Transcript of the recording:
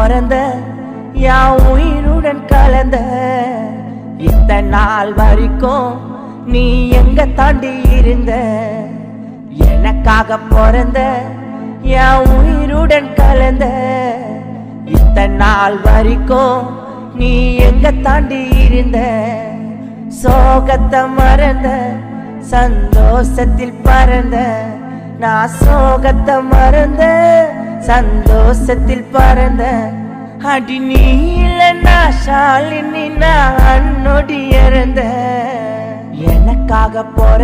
பிறந்த என் உயிருடன் கலந்த இத்தனை நாள் வரைக்கும் நீ எங்க தாண்டி இருந்த எனக்காக பிறந்த என் உயிருடன் கலந்த இத்தனை நாள் வரைக்கும் நீ எங்க தாண்டி இருந்த சோகத்தை மறந்த சந்தோஷத்தில் பறந்த நான் சோகத்தை மறந்த சந்தோஷத்தில் பறந்த அடி நீ இல்லைன்னா ஷாலினி நான் அன்னொடி இறந்த எனக்காக பிறந்த